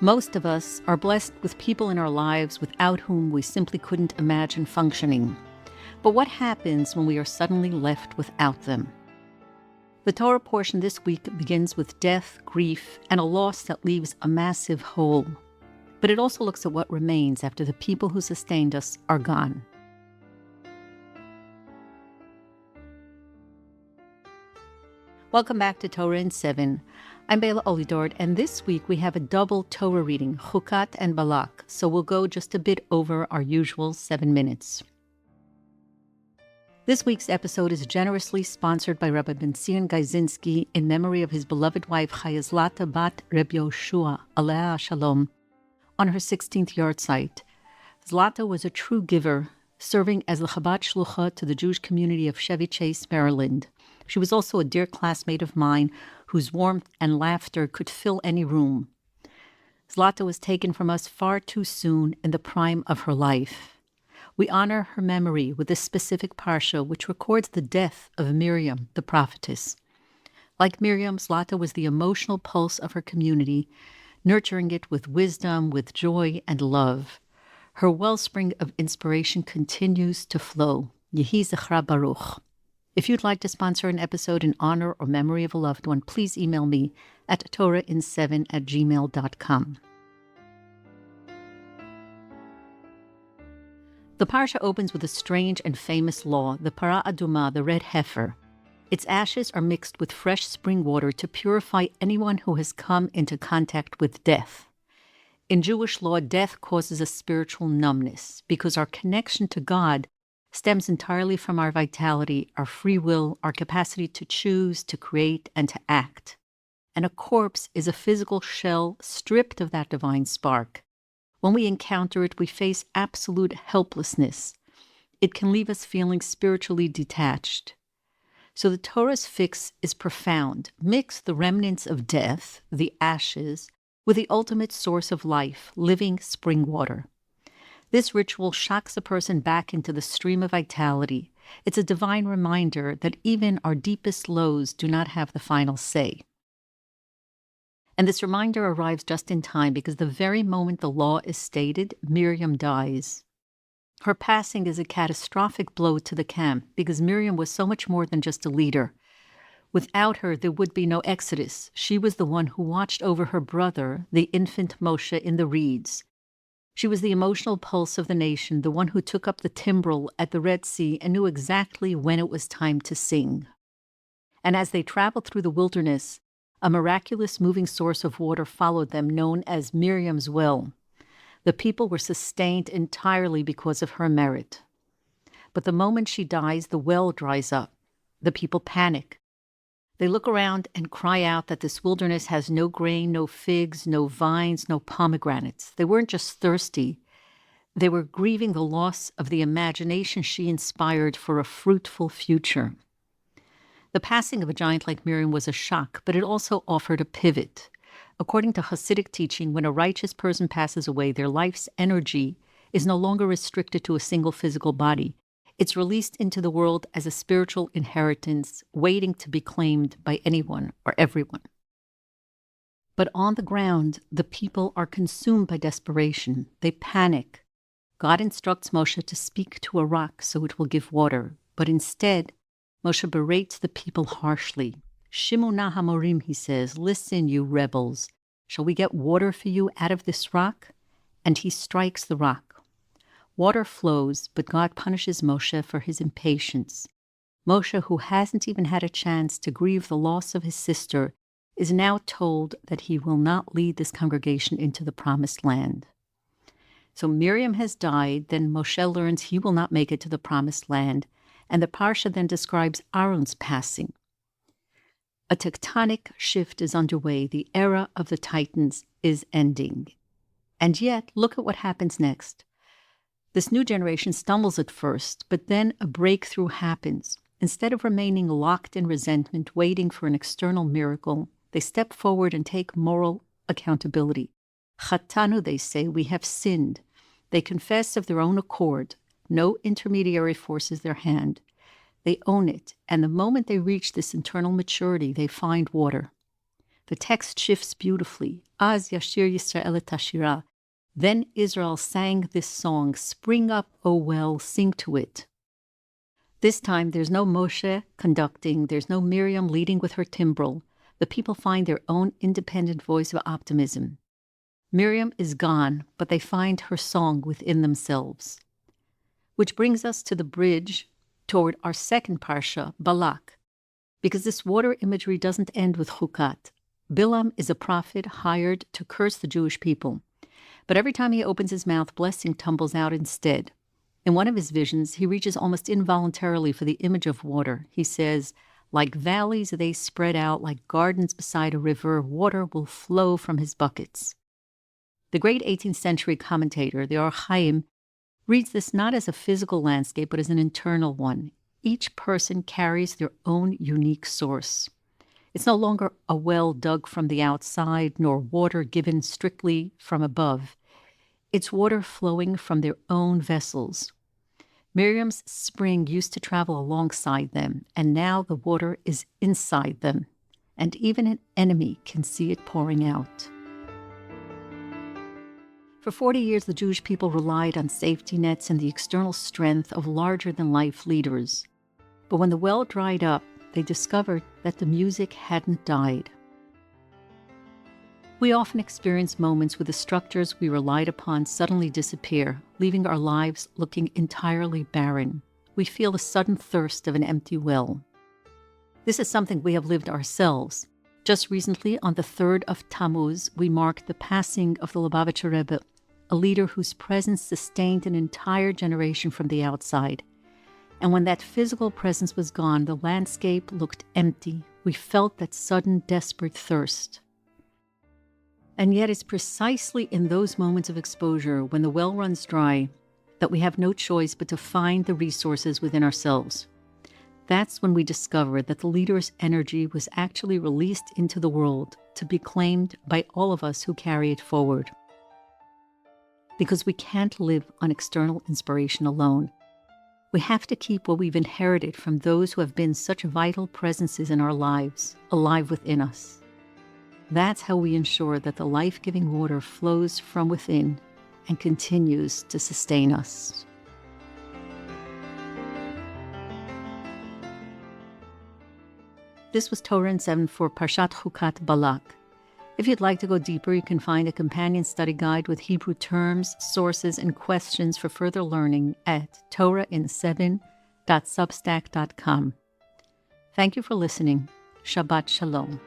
Most of us are blessed with people in our lives without whom we simply couldn't imagine functioning. But what happens when we are suddenly left without them? The Torah portion this week begins with death, grief, and a loss that leaves a massive hole. But it also looks at what remains after the people who sustained us are gone. Welcome back to Torah in 7. I'm Bela Olidord, and this week we have a double Torah reading, Chukat-Balak, so we'll go just a bit over our usual 7 minutes. This week's episode is generously sponsored by Rabbi Ben-Zion Gaizinski in memory of his beloved wife Chaya Zlata bat Reb Yoshua, Alea Shalom, on her 16th yahrzeit. Zlata was a true giver, serving as the Chabad Shlucha to the Jewish community of Chevy Chase, Maryland. She was also a dear classmate of mine whose warmth and laughter could fill any room. Zlata was taken from us far too soon in the prime of her life. We honor her memory with this specific parsha, which records the death of Miriam, the prophetess. Like Miriam, Zlata was the emotional pulse of her community, nurturing it with wisdom, with joy, and love. Her wellspring of inspiration continues to flow. Yehi Zechra Baruch. If you'd like to sponsor an episode in honor or memory of a loved one, please email me at torahin7@gmail.com. The parsha opens with a strange and famous law, the Parah Adumah, the red heifer. Its ashes are mixed with fresh spring water to purify anyone who has come into contact with death. In Jewish law, death causes a spiritual numbness because our connection to God stems entirely from our vitality, our free will, our capacity to choose, to create, and to act. And a corpse is a physical shell stripped of that divine spark. When we encounter it, we face absolute helplessness. It can leave us feeling spiritually detached. So the Torah's fix is profound. Mix the remnants of death, the ashes, with the ultimate source of life, living spring water. This ritual shocks a person back into the stream of vitality. It's a divine reminder that even our deepest lows do not have the final say. And this reminder arrives just in time because the very moment the law is stated, Miriam dies. Her passing is a catastrophic blow to the camp because Miriam was so much more than just a leader. Without her, there would be no Exodus. She was the one who watched over her brother, the infant Moshe, in the reeds. She was the emotional pulse of the nation, the one who took up the timbrel at the Red Sea and knew exactly when it was time to sing. And as they traveled through the wilderness, a miraculous moving source of water followed them, known as Miriam's well. The people were sustained entirely because of her merit. But the moment she dies, the well dries up. The people panic. They look around and cry out that this wilderness has no grain, no figs, no vines, no pomegranates. They weren't just thirsty. They were grieving the loss of the imagination she inspired for a fruitful future. The passing of a giant like Miriam was a shock, but it also offered a pivot. According to Hasidic teaching, when a righteous person passes away, their life's energy is no longer restricted to a single physical body. It's released into the world as a spiritual inheritance, waiting to be claimed by anyone or everyone. But on the ground, the people are consumed by desperation. They panic. God instructs Moshe to speak to a rock so it will give water. But instead, Moshe berates the people harshly. Shimuna Hamorim, he says, listen, you rebels. Shall we get water for you out of this rock? And he strikes the rock. Water flows, but God punishes Moshe for his impatience. Moshe, who hasn't even had a chance to grieve the loss of his sister, is now told that he will not lead this congregation into the promised land. So Miriam has died, then Moshe learns he will not make it to the promised land, and the parsha then describes Aaron's passing. A tectonic shift is underway. The era of the Titans is ending. And yet, look at what happens next. This new generation stumbles at first, but then a breakthrough happens. Instead of remaining locked in resentment, waiting for an external miracle, they step forward and take moral accountability. Chatanu, they say, we have sinned. They confess of their own accord. No intermediary forces their hand. They own it, and the moment they reach this internal maturity, they find water. The text shifts beautifully. Az yashir Yisrael et hashira. Then Israel sang this song, "Spring up, O well, sing to it." This time there's no Moshe conducting, there's no Miriam leading with her timbrel. The people find their own independent voice of optimism. Miriam is gone, but they find her song within themselves. Which brings us to the bridge toward our second parsha, Balak, because this water imagery doesn't end with Chukat. Bilam is a prophet hired to curse the Jewish people. But every time he opens his mouth, blessing tumbles out instead. In one of his visions, he reaches almost involuntarily for the image of water. He says, "Like valleys they spread out, like gardens beside a river, water will flow from his buckets." The great 18th century commentator, the Or Chaim, reads this not as a physical landscape, but as an internal one. Each person carries their own unique source. It's no longer a well dug from the outside, nor water given strictly from above. It's water flowing from their own vessels. Miriam's spring used to travel alongside them, and now the water is inside them, and even an enemy can see it pouring out. For 40 years, the Jewish people relied on safety nets and the external strength of larger-than-life leaders. But when the well dried up, they discovered that the music hadn't died. We often experience moments where the structures we relied upon suddenly disappear, leaving our lives looking entirely barren. We feel the sudden thirst of an empty well. This is something we have lived ourselves. Just recently, on the 3rd of Tammuz, we marked the passing of the Lubavitcher Rebbe, a leader whose presence sustained an entire generation from the outside. And when that physical presence was gone, the landscape looked empty. We felt that sudden, desperate thirst. And yet it's precisely in those moments of exposure, when the well runs dry, that we have no choice but to find the resources within ourselves. That's when we discover that the leader's energy was actually released into the world to be claimed by all of us who carry it forward. Because we can't live on external inspiration alone. We have to keep what we've inherited from those who have been such vital presences in our lives, alive within us. That's how we ensure that the life-giving water flows from within and continues to sustain us. This was Torah in 7 for Parshat Chukat-Balak. If you'd like to go deeper, you can find a companion study guide with Hebrew terms, sources, and questions for further learning at torahin7.substack.com. Thank you for listening. Shabbat Shalom.